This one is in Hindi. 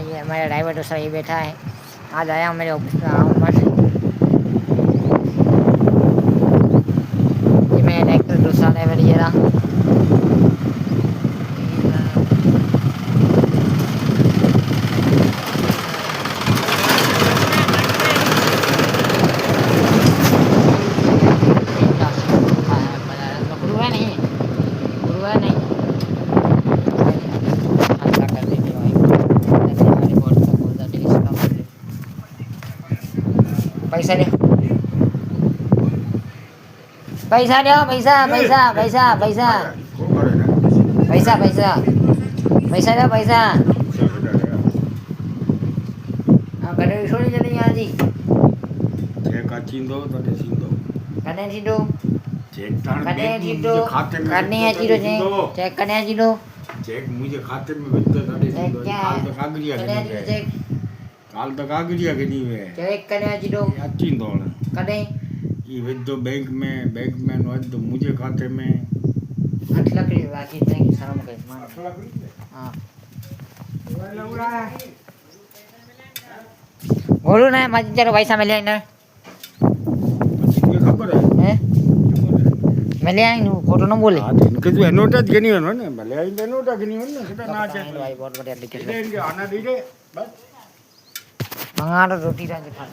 ये हमारे ड्राइवर दूसरा ये बैठा है, आज आया मेरे ऑफिस में आऊँ से। ये मेरा डायरेक्टर दूसरा ड्राइवर ये रहा। पैसा दे, पैसा दो, पैसा पैसा पैसा पैसा पैसा पैसा पैसा दो पैसा। हाँ कटे छोड़ी चली यहाँ जी कटे सीधो कटे सीधो करने हैं जीरो चेक करने हैं जीरो चेक मुझे खाते में भेज दो चेक क्या है चेक काल तक आ गया कि नहीं है चेक करने हैं जीरो अच्छी दौड़ कटे ये भेज दो बैंक में भेज दो मुझे खाते में 8 लकड़ी बाकी नहीं शर्म कर मान हाँ बोलो ना मत जरा पैसा मिले ना खबर है मिले आई नु फोटो न बोले इनके जो नोटा गनी हो ना भले आई नोटा गनी हो ना सेटा ना चाहिए भाई बहुत बढ़िया लिखे इनके आना दीजिए बस मंगाड़ो रोटी राज खा